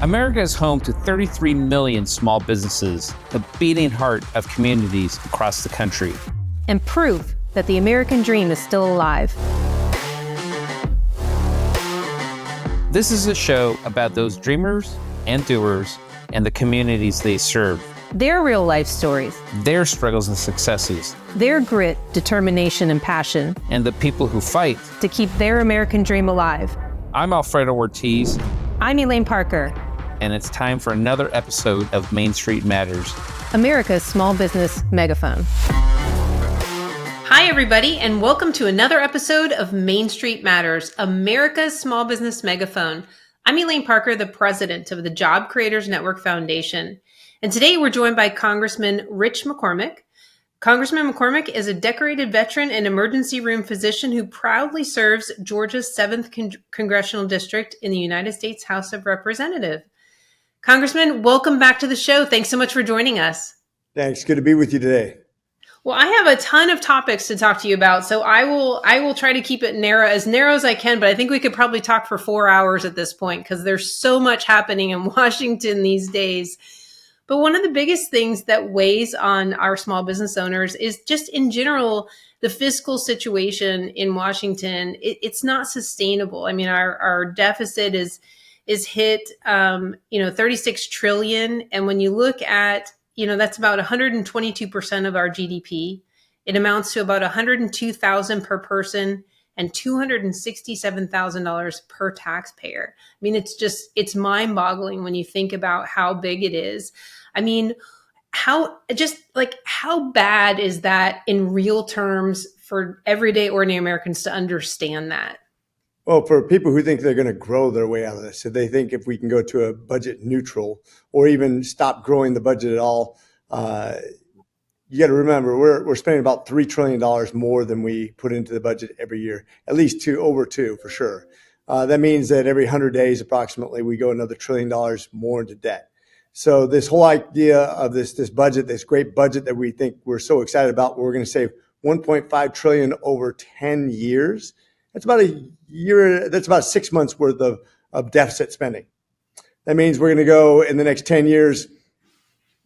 America is home to 33 million small businesses, the beating heart of communities across the country. And proof that the American dream is still alive. This is a show about those dreamers and doers and the communities they serve. Their real life stories. Their struggles and successes. Their grit, determination, and passion. And the people who fight to keep their American dream alive. I'm Alfredo Ortiz. I'm Elaine Parker. And it's time for another episode of Main Street Matters, America's small business megaphone. Hi, everybody, and welcome to another episode of Main Street Matters, America's small business megaphone. I'm Elaine Parker, the president of the Job Creators Network Foundation. And today we're joined by Congressman Rich McCormick. Congressman McCormick is a decorated veteran and emergency room physician who proudly serves Georgia's 7th Congressional District in the United States House of Representatives. Congressman, welcome back to the show. Thanks so much for joining us. Thanks. Good to be with you today. Well, I have a ton of topics to talk to you about, so I will try to keep it narrow as I can, but I think we could probably talk for 4 hours at this point because there's so much happening in Washington these days. But one of the biggest things that weighs on our small business owners is just in general, the fiscal situation in Washington. It's not sustainable. I mean, our deficit is hit, 36 trillion. And when you look at, that's about 122% of our GDP. It amounts to about $102,000 per person and $267,000 per taxpayer. I mean, it's mind boggling when you think about how big it is. I mean, how bad is that in real terms for everyday ordinary Americans to understand that? Well, for people who think they're going to grow their way out of this, if they think if we can go to a budget neutral or even stop growing the budget at all, you got to remember we're spending about $3 trillion more than we put into the budget every year, at least over two for sure. That means that every 100 days approximately we go another $1 trillion more into debt. So this whole idea of this budget, this great budget that we think we're so excited about, where we're going to save $1.5 trillion over 10 years. That's about a year. That's about 6 months worth of deficit spending. That means we're going to go in the next 10 years,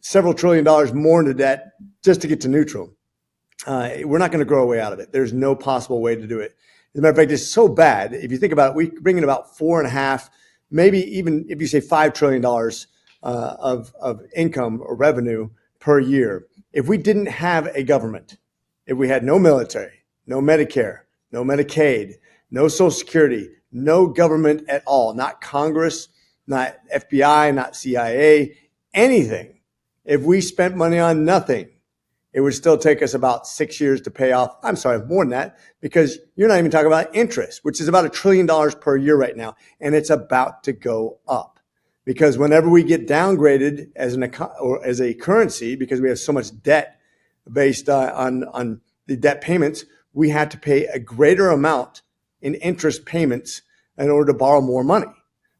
several $1 trillion more into debt just to get to neutral. We're not going to grow our way out of it. There's no possible way to do it. As a matter of fact, it's so bad. If you think about it, we bring in about 4.5, maybe even if you say $5 trillion of income or revenue per year. If we didn't have a government, if we had no military, no Medicare, no Medicaid, no Social Security, no government at all, not Congress, not FBI, not CIA, anything. If we spent money on nothing, it would still take us about 6 years to pay off. I'm sorry, more than that, because you're not even talking about interest, which is about $1 trillion per year right now. And it's about to go up because whenever we get downgraded as a currency, because we have so much debt based on the debt payments, we had to pay a greater amount in interest payments in order to borrow more money.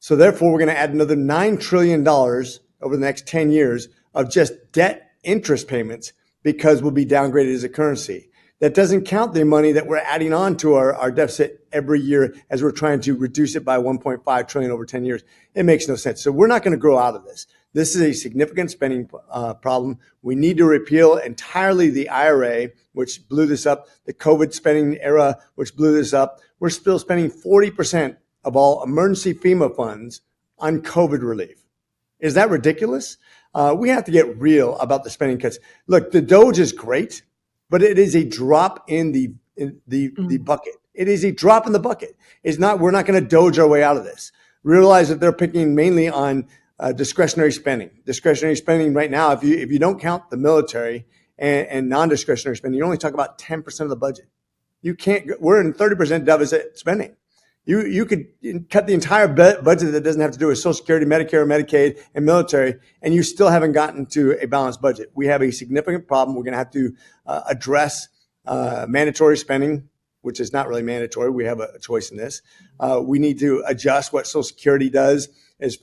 So therefore, we're going to add another $9 trillion over the next 10 years of just debt interest payments because we'll be downgraded as a currency. That doesn't count the money that we're adding on to our deficit every year as we're trying to reduce it by 1.5 trillion over 10 years. It makes no sense. So we're not going to grow out of this. This is a significant spending problem. We need to repeal entirely the IRA, which blew this up, the COVID spending era, which blew this up. We're still spending 40% of all emergency FEMA funds on COVID relief. Is that ridiculous? We have to get real about the spending cuts. Look, the DOGE is great, but it is a drop in the bucket. It is a drop in the bucket. We're not going to DOGE our way out of this. Realize that they're picking mainly on discretionary spending. Discretionary spending right now, if you don't count the military and non-discretionary spending, you only talk about 10% of the budget. We're in 30% deficit spending. You could cut the entire budget that doesn't have to do with Social Security, Medicare, Medicaid, and military, and you still haven't gotten to a balanced budget. We have a significant problem. We're going to have to address mandatory spending, which is not really mandatory. We have a choice in this. We need to adjust what Social Security does,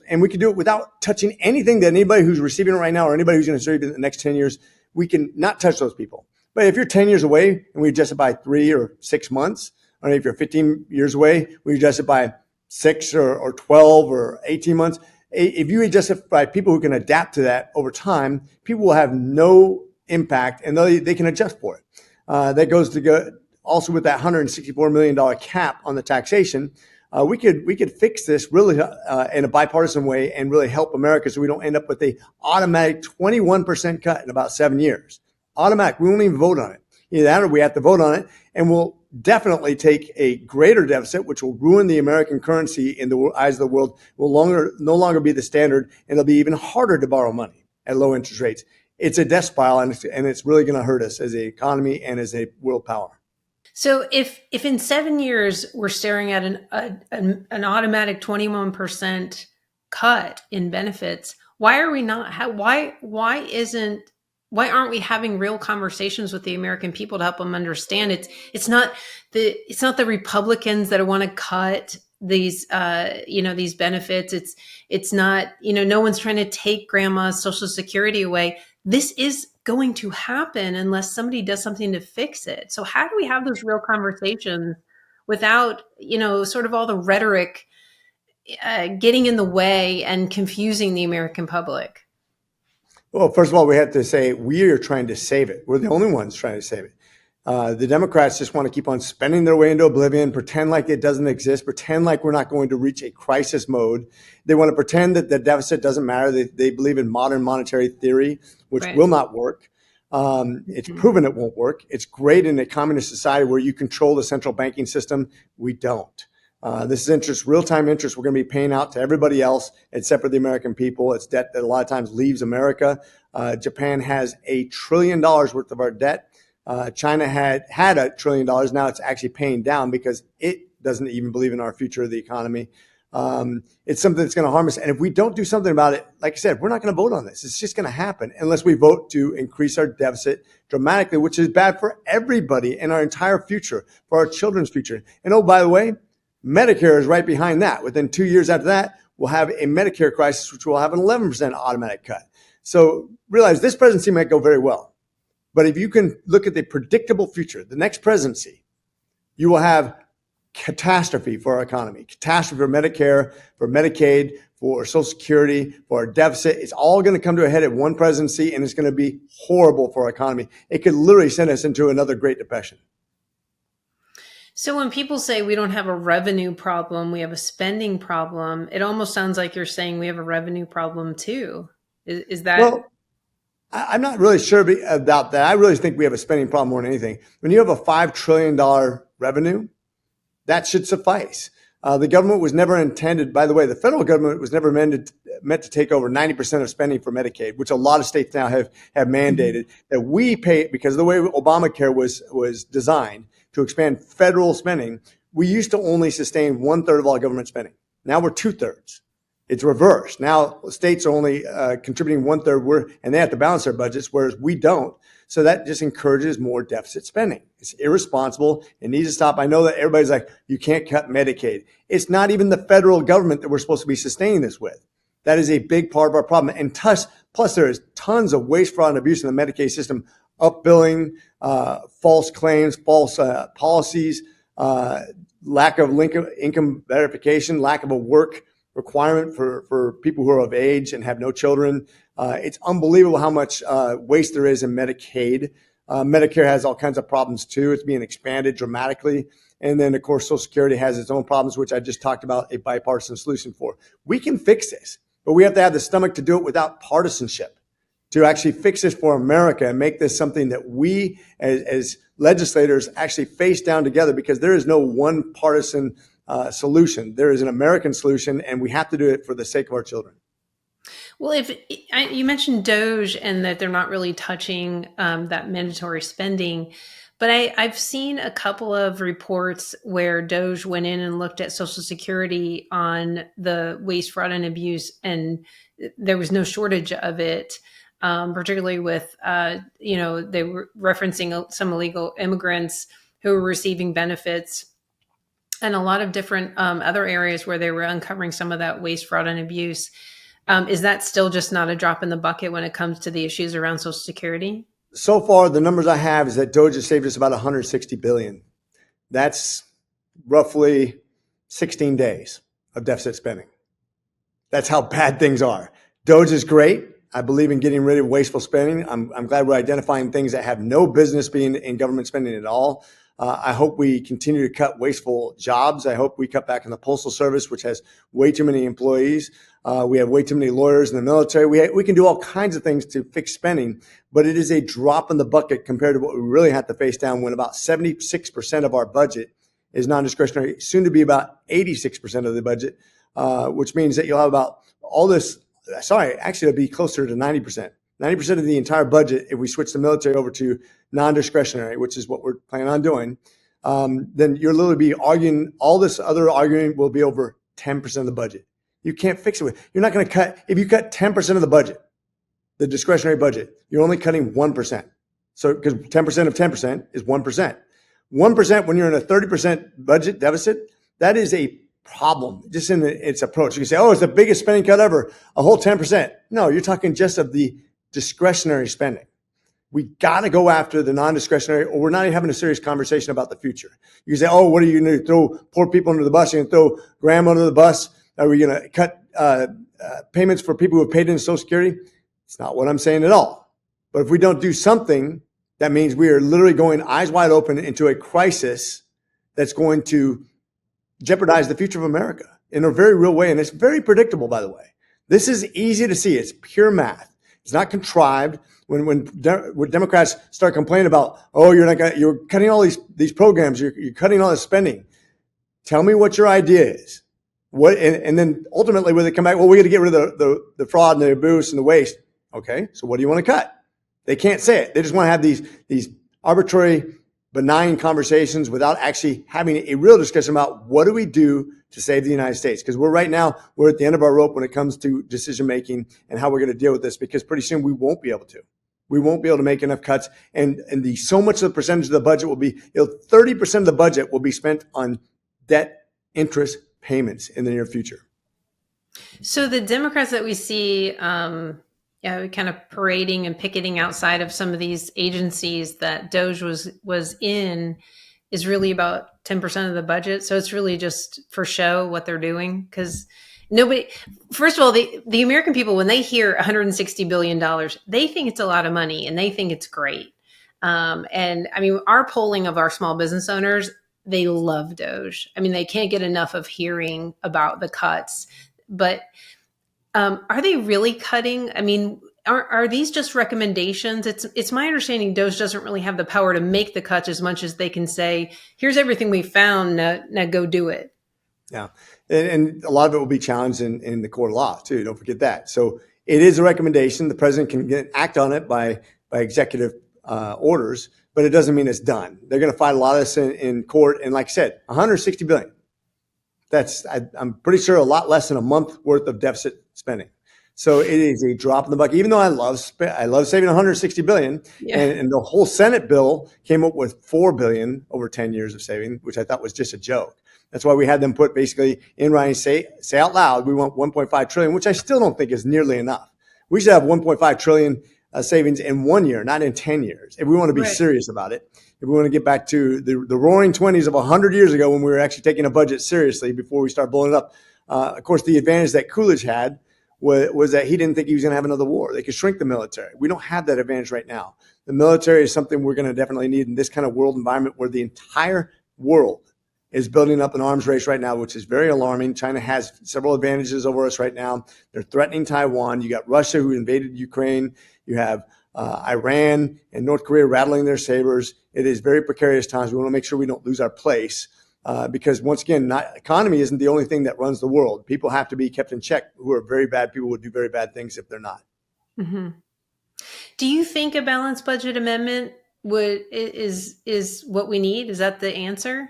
and we can do it without touching anything that anybody who's receiving it right now or anybody who's going to receive it in the next 10 years, we can not touch those people. But if you're 10 years away and we adjust it by 3 or 6 months, or if you're 15 years away, we adjust it by 6 or 12 or 18 months, If you adjust it by people who can adapt to that over time, people will have no impact and they can adjust for it. That goes to go also with that $164 million cap on the taxation. We could fix this really in a bipartisan way and really help America so we don't end up with a automatic 21% cut in about 7 years. Automatic. We won't even vote on it. Either that or we have to vote on it, and we'll definitely take a greater deficit, which will ruin the American currency in the eyes of the world, will no longer be the standard, and it'll be even harder to borrow money at low interest rates. It's a death spiral, and it's really going to hurt us as an economy and as a world power. So if in 7 years we're staring at an automatic 21% cut in benefits, why are we not? Why aren't we having real conversations with the American people to help them understand it's not the Republicans that want to cut these these benefits. It's not, no one's trying to take grandma's Social Security away. This is going to happen unless somebody does something to fix it. So how do we have those real conversations without, sort of all the rhetoric getting in the way and confusing the American public? Well, first of all, we have to say we are trying to save it. We're the only ones trying to save it. The Democrats just want to keep on spending their way into oblivion, pretend like it doesn't exist, pretend like we're not going to reach a crisis mode. They want to pretend that the deficit doesn't matter. They believe in modern monetary theory, which will not work. It's proven it won't work. It's great in a communist society where you control the central banking system. We don't. This is interest, real-time interest we're going to be paying out to everybody else except for the American people. It's debt that a lot of times leaves America. Japan has $1 trillion worth of our debt. China had $1 trillion. Now it's actually paying down because it doesn't even believe in our future of the economy. It's something that's going to harm us. And if we don't do something about it, like I said, we're not going to vote on this. It's just going to happen unless we vote to increase our deficit dramatically, which is bad for everybody in our entire future, for our children's future. And oh, by the way, Medicare is right behind that. Within 2 years after that, we'll have a Medicare crisis, which will have an 11% automatic cut. So realize this presidency might go very well. But if you can look at the predictable future, the next presidency, you will have catastrophe for our economy, catastrophe for Medicare, for Medicaid, for Social Security, for our deficit. It's all going to come to a head at one presidency, and it's going to be horrible for our economy. It could literally send us into another Great Depression. So when people say we don't have a revenue problem, we have a spending problem, it almost sounds like you're saying we have a revenue problem too. Is that... Well, I'm not really sure about that. I really think we have a spending problem more than anything. When you have a $5 trillion revenue, that should suffice. The government was never intended, by the way, the federal government was never meant to take over 90% of spending for Medicaid, which a lot of states now have mandated that we pay, because of the way Obamacare was designed to expand federal spending. We used to only sustain 1/3 of all government spending. Now we're 2/3. It's reversed. Now states are only contributing 1/3, and they have to balance their budgets, whereas we don't. So that just encourages more deficit spending. It's irresponsible. It needs to stop. I know that everybody's like, you can't cut Medicaid. It's not even the federal government that we're supposed to be sustaining this with. That is a big part of our problem. And plus there is tons of waste, fraud, and abuse in the Medicaid system, upbilling, false claims, false policies, lack of income verification, lack of a work requirement for people who are of age and have no children. It's unbelievable how much waste there is in Medicaid. Medicare has all kinds of problems too. It's being expanded dramatically. And then, of course, Social Security has its own problems, which I just talked about a bipartisan solution for. We can fix this, but we have to have the stomach to do it without partisanship, to actually fix this for America and make this something that we as legislators actually face down together, because there is no one partisan solution. There is an American solution, and we have to do it for the sake of our children. Well, you mentioned DOGE and that they're not really touching that mandatory spending, but I've seen a couple of reports where DOGE went in and looked at Social Security on the waste, fraud, and abuse, and there was no shortage of it, particularly with, they were referencing some illegal immigrants who were receiving benefits, and a lot of different other areas where they were uncovering some of that waste, fraud, and abuse. Is that still just not a drop in the bucket when it comes to the issues around Social Security? So far, the numbers I have is that DOGE has saved us about $160 billion. That's roughly 16 days of deficit spending. That's how bad things are. DOGE is great. I believe in getting rid of wasteful spending. I'm glad we're identifying things that have no business being in government spending at all. I hope we continue to cut wasteful jobs. I hope we cut back on the Postal Service, which has way too many employees. We have way too many lawyers in the military. We can do all kinds of things to fix spending, but it is a drop in the bucket compared to what we really have to face down when about 76% of our budget is non-discretionary, soon to be about 86% of the budget, which means that you'll have about all this. Actually, it'll be closer to 90%. 90% of the entire budget, if we switch the military over to non-discretionary, which is what we're planning on doing, then you'll literally be arguing, all this other arguing will be over 10% of the budget. You can't fix it. You're not going to cut, if you cut 10% of the budget, the discretionary budget, you're only cutting 1%. So, because 10% of 10% is 1%. 1% when you're in a 30% budget deficit, that is a problem just in its approach. You can say, oh, it's the biggest spending cut ever, a whole 10%. No, you're talking just of the discretionary spending. We got to go after the non-discretionary, or we're not even having a serious conversation about the future. You can say, oh, what are you going to do? Throw poor people under the bus? You're going to throw grandma under the bus? Are we going to cut payments for people who have paid into Social Security? It's not what I'm saying at all. But if we don't do something, that means we are literally going eyes wide open into a crisis that's going to jeopardize the future of America in a very real way. And it's very predictable, by the way. This is easy to see. It's pure math. It's not contrived. When Democrats start complaining about, oh, you're cutting all these programs, you're cutting all this spending. Tell me what your idea is. And then ultimately when they come back, well, we got to get rid of the fraud and the abuse and the waste. Okay, so what do you want to cut? They can't say it. They just want to have these arbitrary, benign conversations without actually having a real discussion about what do we do to save the United States. Because we're at the end of our rope when it comes to decision making and how we're going to deal with this, because pretty soon we won't be able to. We won't be able to make enough cuts. And so much of the percentage of the budget will be, 30% of the budget will be spent on debt interest payments in the near future. So the Democrats that we see kind of parading and picketing outside of some of these agencies that DOGE was in is really about 10% of the budget. So it's really just for show what they're doing, because first of all, the American people, when they hear $160 billion, they think it's a lot of money and they think it's great. And I mean, our polling of our small business owners, they love DOGE. I mean, they can't get enough of hearing about the cuts, but are they really cutting? I mean, are these just recommendations? It's my understanding DOGE doesn't really have the power to make the cuts as much as they can say, here's everything we found, now go do it. Yeah. And a lot of it will be challenged in the court of law too. Don't forget that. So it is a recommendation. The president can act on it by executive orders, but it doesn't mean it's done. They're going to fight a lot of this in court. And like I said, $160 billion. I'm pretty sure a lot less than a month worth of deficit spending. So it is a drop in the bucket, even though I love saving $160 billion. Yeah. And the whole Senate bill came up with $4 billion over 10 years of saving, which I thought was just a joke. That's why we had them put basically in writing, say out loud, we want 1.5 trillion, which I still don't think is nearly enough. We should have 1.5 trillion savings in 1 year, not in 10 years. If we want to be serious about it, if we want to get back to the roaring 20s of 100 years ago when we were actually taking a budget seriously before we start blowing it up. Of course, the advantage that Coolidge had was that he didn't think he was going to have another war. They could shrink the military. We don't have that advantage right now. The military is something we're going to definitely need in this kind of world environment where the entire world is building up an arms race right now, which is very alarming. China has several advantages over us right now. They're threatening Taiwan. You got Russia who invaded Ukraine. You have Iran and North Korea rattling their sabers. It is very precarious times. We want to make sure we don't lose our place because once again, economy isn't the only thing that runs the world. People have to be kept in check. Who are very bad people would do very bad things if they're not. Mm-hmm. Do you think a balanced budget amendment is what we need? Is that the answer?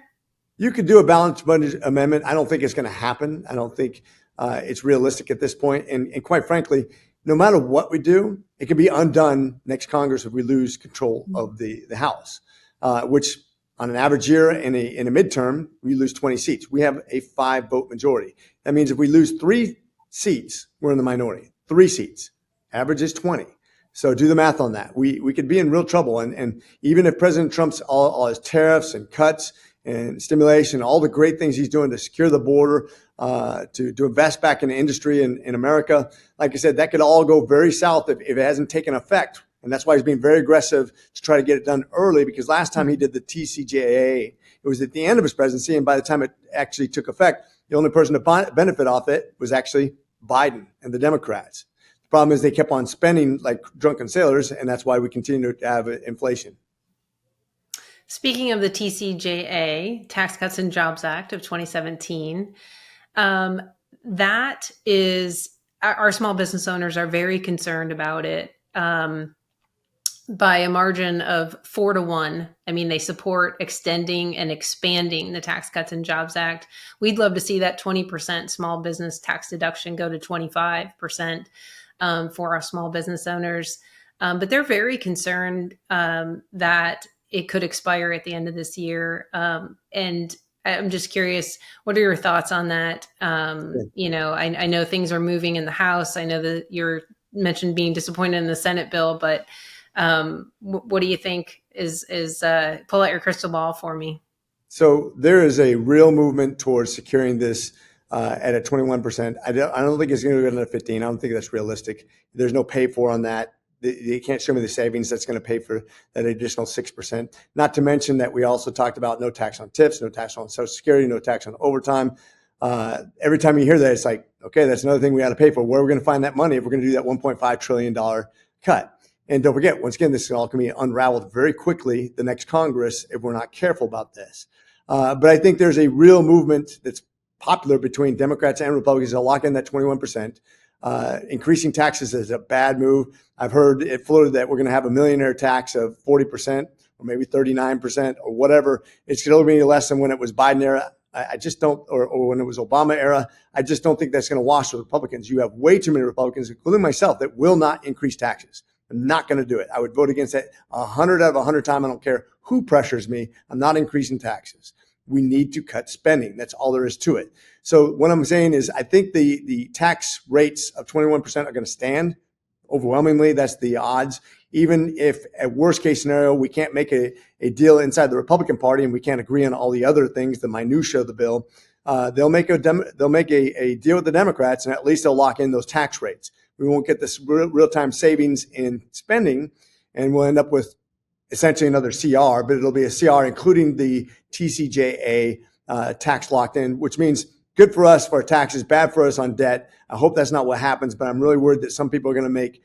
You could do a balanced budget amendment. I don't think it's going to happen. I don't think it's realistic at this point. And quite frankly, no matter what we do, it can be undone next Congress if we lose control of the House, which on an average year in a midterm, we lose 20 seats. We have a 5-vote majority. That means if we lose 3 seats, we're in the minority. 3 seats. Average is 20. So do the math on that. We could be in real trouble. And even if President Trump's all his tariffs and cuts and stimulation, all the great things he's doing to secure the border, to invest back in the industry in America. Like I said, that could all go very south if it hasn't taken effect. And that's why he's being very aggressive to try to get it done early, because last time he did the TCJA, it was at the end of his presidency. And by the time it actually took effect, the only person to benefit off it was actually Biden and the Democrats. The problem is they kept on spending like drunken sailors, and that's why we continue to have inflation. Speaking of the TCJA, Tax Cuts and Jobs Act of 2017, that is, our small business owners are very concerned about it by a margin of 4-1. I mean, they support extending and expanding the Tax Cuts and Jobs Act. We'd love to see that 20% small business tax deduction go to 25% for our small business owners. But they're very concerned that it could expire at the end of this year. And I'm just curious, what are your thoughts on that? You know, I know things are moving in the House. I know that you're mentioned being disappointed in the Senate bill, but what do you think is pull out your crystal ball for me? So there is a real movement towards securing this at a 21%. I don't think it's going to go down to 15. I don't think that's realistic. There's no pay for on that. They can't show me the savings that's going to pay for that additional 6%. Not to mention that we also talked about no tax on tips, no tax on Social Security, no tax on overtime. Every time you hear that, it's like, okay, that's another thing we got to pay for. Where are we going to find that money if we're going to do that $1.5 trillion cut? And don't forget, once again, this is all going to be unraveled very quickly, the next Congress, if we're not careful about this. But I think there's a real movement that's popular between Democrats and Republicans to lock in that 21%. Increasing taxes is a bad move. I've heard it floated that we're going to have a millionaire tax of 40% or maybe 39% or whatever. It's still going to be less than when it was Biden era. I just don't, or when it was Obama era. I just don't think that's going to wash the Republicans. You have way too many Republicans, including myself, that will not increase taxes. I'm not going to do it. I would vote against it 100 out of 100 times. I don't care who pressures me. I'm not increasing taxes. We need to cut spending. That's all there is to it. So what I'm saying is I think the tax rates of 21% are going to stand. Overwhelmingly, that's the odds. Even if at worst case scenario, we can't make a deal inside the Republican Party and we can't agree on all the other things, the minutia of the bill, they'll make a deal with the Democrats, and at least they'll lock in those tax rates. We won't get this real-time savings in spending, and we'll end up with essentially another CR, but it'll be a CR including the TCJA tax locked in, which means good for us for our taxes, bad for us on debt. I hope that's not what happens, but I'm really worried that some people are going to make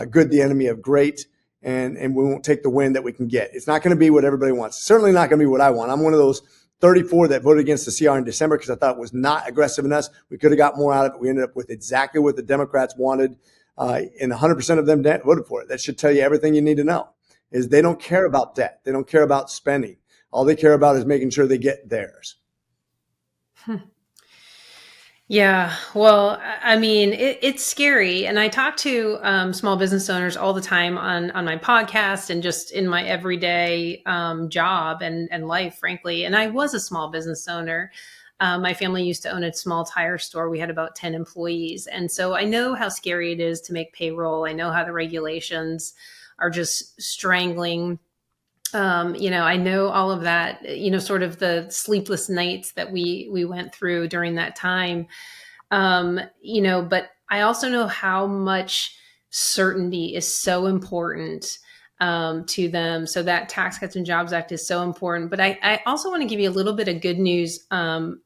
good the enemy of great, and we won't take the win that we can get. It's not going to be what everybody wants. Certainly not going to be what I want. I'm one of those 34 that voted against the CR in December because I thought it was not aggressive enough. We could have got more out of it. We ended up with exactly what the Democrats wanted, and 100% of them voted for it. That should tell you everything you need to know, is they don't care about debt. They don't care about spending. All they care about is making sure they get theirs. Yeah, well, I mean, it's scary. And I talk to small business owners all the time on my podcast and just in my everyday job and life, frankly. And I was a small business owner. My family used to own a small tire store. We had about 10 employees. And so I know how scary it is to make payroll. I know how the regulations are just strangling. I know all of that, sort of the sleepless nights that we went through during that time. But I also know how much certainty is so important to them. So that Tax Cuts and Jobs Act is so important. But I also want to give you a little bit of good news.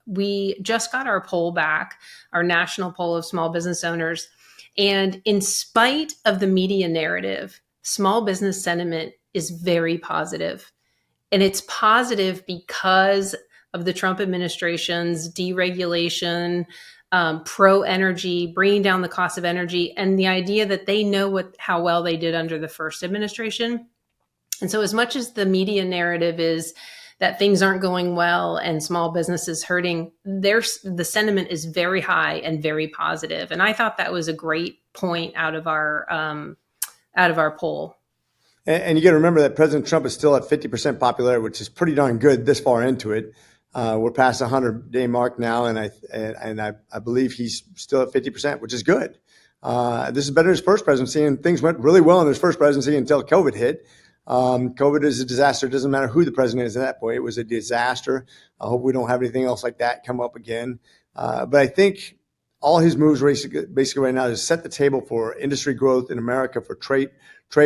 We just got our poll back, our national poll of small business owners. And in spite of the media narrative, small business sentiment is very positive. And it's positive because of the Trump administration's deregulation, pro-energy, bringing down the cost of energy, and the idea that they know how well they did under the first administration. And so as much as the media narrative is that things aren't going well and small businesses hurting, the sentiment is very high and very positive. And I thought that was a great point out of our poll. And you got to remember that President Trump is still at 50% popularity, which is pretty darn good this far into it. We're past the 100-day mark now, and I believe he's still at 50%, which is good. This is better than his first presidency, and things went really well in his first presidency until COVID hit. COVID is a disaster. It doesn't matter who the president is at that point. It was a disaster. I hope we don't have anything else like that come up again. But I think all his moves basically right now is set the table for industry growth in America, for trade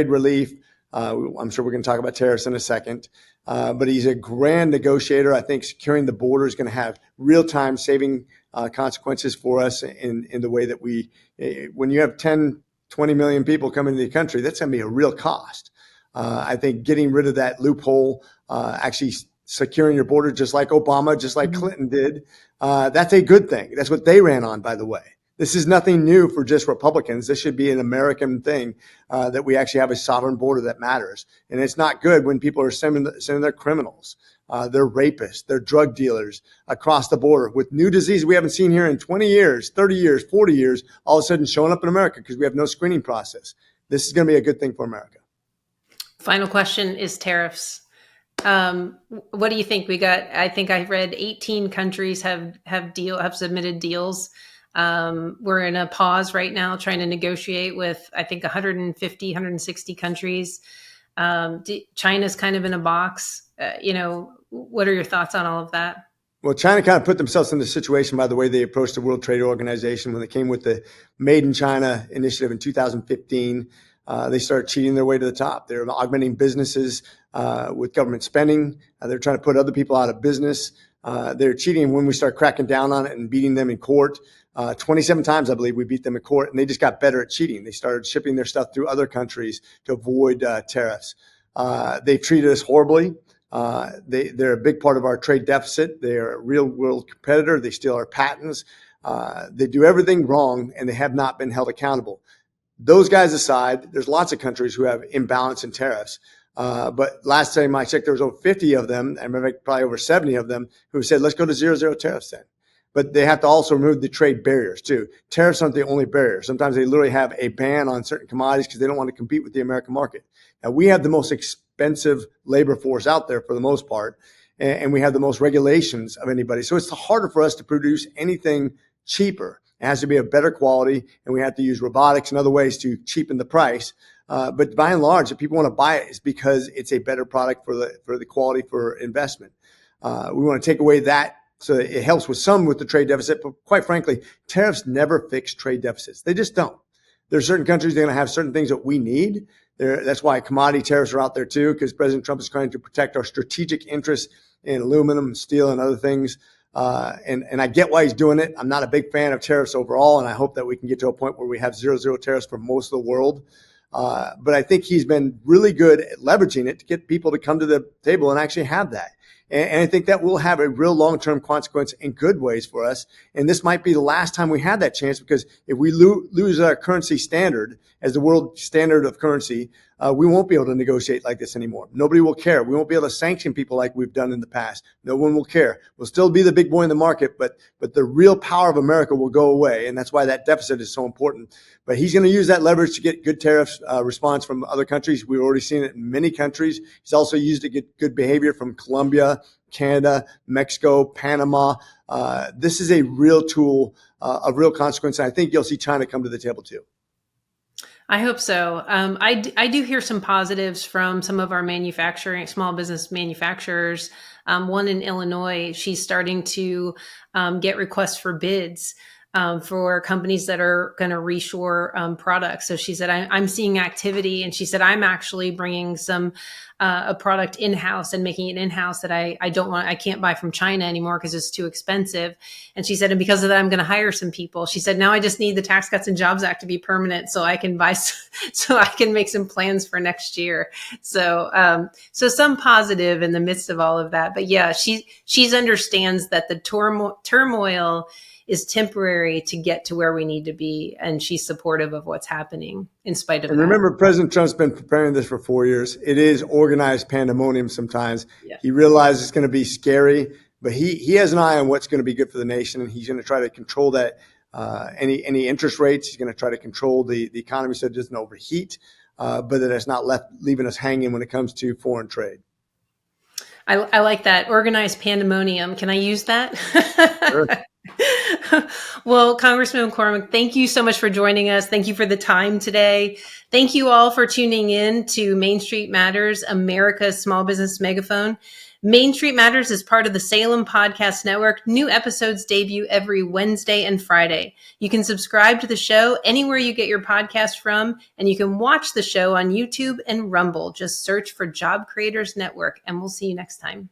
relief. I'm sure we're going to talk about tariffs in a second. But he's a grand negotiator. I think securing the border is going to have real-time saving consequences for us in the way that when you have 10, 20 million people coming to the country, that's going to be a real cost. I think getting rid of that loophole, actually securing your border, just like Obama, just like Clinton did, that's a good thing. That's what they ran on, by the way. This is nothing new for just Republicans. This should be an American thing, that we actually have a sovereign border that matters. And it's not good when people are sending their criminals, their rapists, their drug dealers across the border with new disease we haven't seen here in 20 years, 30 years, 40 years, all of a sudden showing up in America because we have no screening process. This is going to be a good thing for America. Final question is tariffs. What do you think? I think I read 18 countries have submitted deals. We're in a pause right now trying to negotiate with, I think, 150, 160 countries. China's kind of in a box. What are your thoughts on all of that? Well, China kind of put themselves in this situation by the way they approached the World Trade Organization when they came with the Made in China initiative in 2015. They started cheating their way to the top. They're augmenting businesses with government spending. They're trying to put other people out of business. They're cheating when we start cracking down on it and beating them in court. 27 times, I believe, we beat them in court, and they just got better at cheating. They started shipping their stuff through other countries to avoid tariffs. They've treated us horribly. They're a big part of our trade deficit. They're a real world competitor. They steal our patents. They do everything wrong, and they have not been held accountable. Those guys aside, there's lots of countries who have imbalance in tariffs. But last time I checked, there was over 50 of them, I remember probably over 70 of them, who said, let's go to 0 tariffs then. But they have to also remove the trade barriers too. Tariffs aren't the only barrier. Sometimes they literally have a ban on certain commodities because they don't want to compete with the American market. Now, we have the most expensive labor force out there for the most part, and we have the most regulations of anybody. So it's harder for us to produce anything cheaper. It has to be of better quality, and we have to use robotics and other ways to cheapen the price. But by and large, if people want to buy it, it's because it's a better product for the quality for investment. We want to take away that, so it helps with the trade deficit. But quite frankly, tariffs never fix trade deficits. They just don't. There are certain countries that are going to have certain things that we need. That's why commodity tariffs are out there too, because President Trump is trying to protect our strategic interests in aluminum, steel, and other things. And I get why he's doing it. I'm not a big fan of tariffs overall, and I hope that we can get to a point where we have 0 tariffs for most of the world. But I think he's been really good at leveraging it to get people to come to the table and actually have that. And I think that will have a real long-term consequence in good ways for us. And this might be the last time we have that chance, because if we lose our currency standard as the world standard of currency, we won't be able to negotiate like this anymore. Nobody will care. We won't be able to sanction people like we've done in the past. No one will care. We'll still be the big boy in the market, but the real power of America will go away. And that's why that deficit is so important. But he's going to use that leverage to get good tariffs response from other countries. We've already seen it in many countries. He's also used to get good behavior from Colombia, Canada, Mexico, Panama. This is a real tool of real consequence. And I think you'll see China come to the table too. I hope so. I do hear some positives from some of our small business manufacturers. One in Illinois, she's starting to get requests for bids for companies that are going to reshore products. So she said, I'm seeing activity. And she said, I'm actually bringing a product in-house and making it in-house that I can't buy from China anymore because it's too expensive. And she said, and because of that, I'm going to hire some people. She said, now I just need the Tax Cuts and Jobs Act to be permanent so I can so I can make some plans for next year. So some positive in the midst of all of that. But yeah, she's understands that the turmoil is temporary to get to where we need to be. And she's supportive of what's happening in spite of that. Remember, President Trump's been preparing this for 4 years. It is organized pandemonium sometimes. Yeah. He realizes it's going to be scary, but he has an eye on what's going to be good for the nation. And he's going to try to control that, any interest rates. He's going to try to control the economy so it doesn't overheat, but that it's not leaving us hanging when it comes to foreign trade. I like that. Organized pandemonium. Can I use that? Sure. Well, Congressman McCormick, thank you so much for joining us. Thank you for the time today. Thank you all for tuning in to Main Street Matters, America's small business megaphone. Main Street Matters is part of the Salem Podcast Network. New episodes debut every Wednesday and Friday. You can subscribe to the show anywhere you get your podcast from, and you can watch the show on YouTube and Rumble. Just search for Job Creators Network, and we'll see you next time.